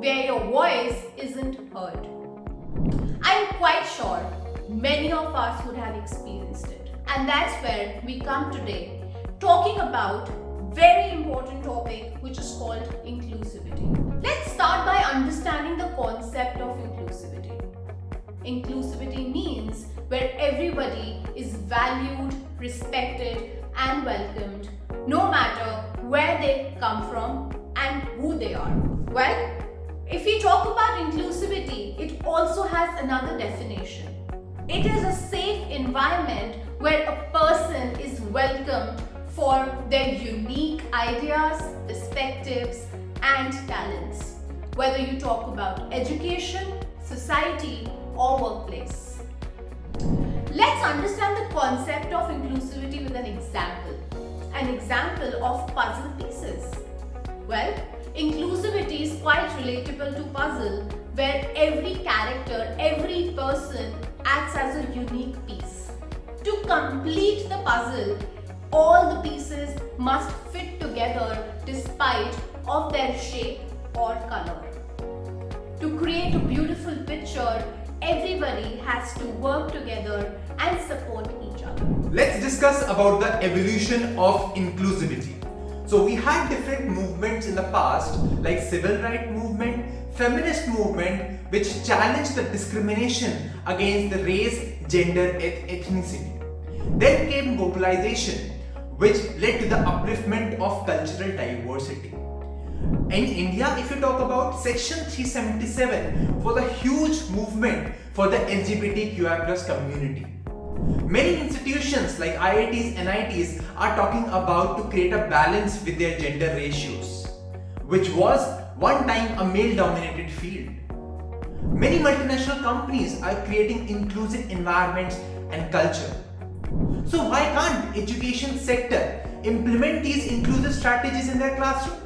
where your voice isn't heard. I'm quite sure many of us would have experienced it. And that's where we come today, talking about very important topic which is called inclusivity. Let's start by understanding the concept of inclusivity. Inclusivity means where everybody is valued, respected and welcomed, no matter where they come from and who they are. Well, if we talk about inclusivity, it also has another definition. It is a safe environment where a person is welcomed for their unique ideas, perspectives and talents, whether you talk about education, society or workplace. Let's understand the concept of inclusivity with an example of puzzle pieces. Well, inclusivity is quite relatable to puzzle, where every character, every person acts as a unique piece. To complete the puzzle, all the pieces must fit together despite of their shape or color. To create a beautiful picture, everybody has to work together and support each other. Let's discuss about the evolution of inclusivity. So we had different movements in the past like civil rights movement, feminist movement, which challenged the discrimination against the race, gender, ethnicity. Then came globalization, which led to the upliftment of cultural diversity. In India, if you talk about Section 377 was a huge movement for the LGBTQI+ community. Many institutions like IITs and NITs are talking about to create a balance with their gender ratios, which was one time a male-dominated field. Many multinational companies are creating inclusive environments and culture. So why can't education sector implement these inclusive strategies in their classroom?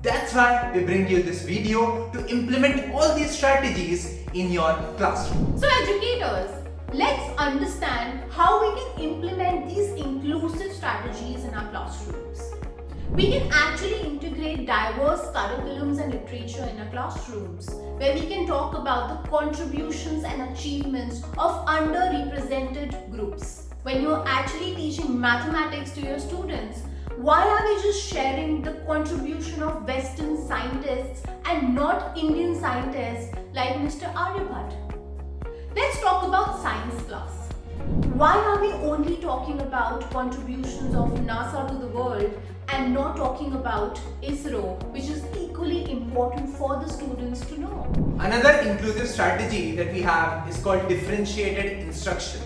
That's why we bring you this video to implement all these strategies in your classroom. So educators, let's understand how we can implement these inclusive strategies in our classrooms. We can actually integrate diverse curriculums and literature in our classrooms, where we can talk about the contributions and achievements of underrepresented groups. When you're actually teaching mathematics to your students, why are we just sharing the contribution of Western scientists and not Indian scientists like Mr. Aryabhat? Let's talk about science class. Why are we only talking about contributions of NASA to the world and not talking about ISRO, which is equally important for the students to know? Another inclusive strategy that we have is called differentiated instruction,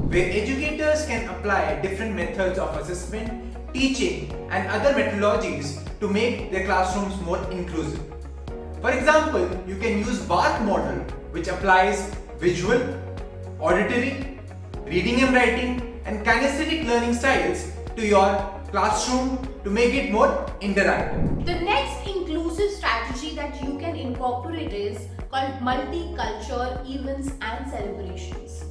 where educators can apply different methods of assessment, teaching and other methodologies to make their classrooms more inclusive. For example, you can use VARK model, which applies visual, auditory, reading and writing and kinesthetic learning styles to your classroom to make it more interactive. The next inclusive strategy that you can incorporate is called multicultural events and celebrations.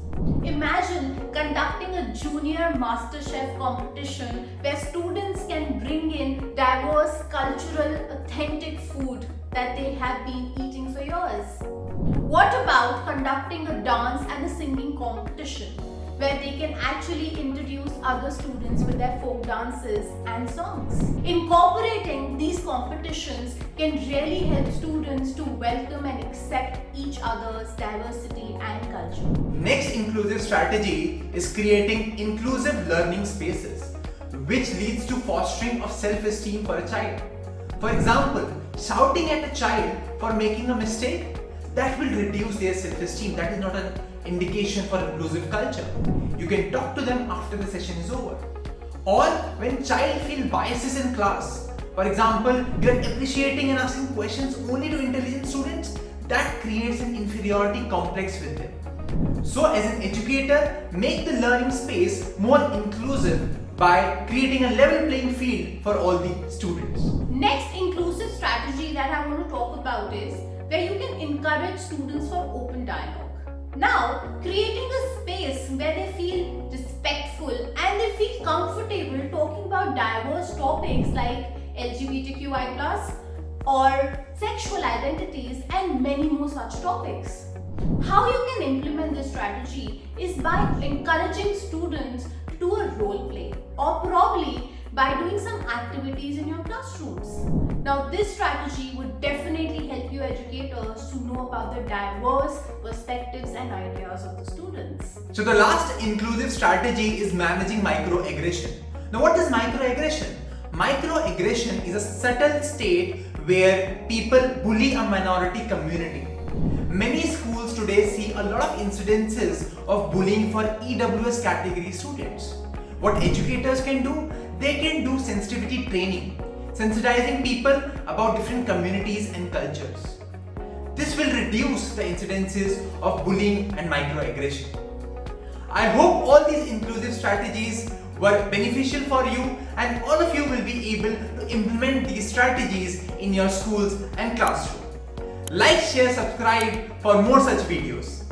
Imagine conducting a junior MasterChef competition where students can bring in diverse, cultural, authentic food that they have been eating for years. What about conducting a dance and a singing competition where they can actually introduce other students with their folk dances and songs? Incorporating these competitions can really help students to welcome and accept each other's diversity and culture. Next inclusive strategy is creating inclusive learning spaces, which leads to fostering of self-esteem for a child. For example, shouting at a child for making a mistake, that will reduce their self-esteem. That is not an indication for inclusive culture. You can talk to them after the session is over. Or when child feel biases in class, for example, you are appreciating and asking questions only to intelligent students, that creates an inferiority complex with them. So as an educator, make the learning space more inclusive by creating a level playing field for all the students. Next inclusive strategy that I want to talk about is where you can encourage students for open dialogue. Now, creating a space where they feel respectful and they feel comfortable talking about diverse topics like LGBTQI+, or sexual identities, and many more such topics. How you can implement this strategy is by encouraging students to do a role play, or probably by doing some activities in your classrooms. Now, this strategy would definitely help you educators to know about the diverse perspectives and ideas of the students. So the last inclusive strategy is managing microaggression. Now, what is microaggression? Microaggression is a subtle state where people bully a minority community. Many schools today see a lot of incidences of bullying for EWS category students. What educators can do? They can do sensitivity training, sensitizing people about different communities and cultures. This will reduce the incidences of bullying and microaggression. I hope all these inclusive strategies were beneficial for you, and all of you will be able to implement these strategies in your schools and classroom. Like, share, subscribe for more such videos.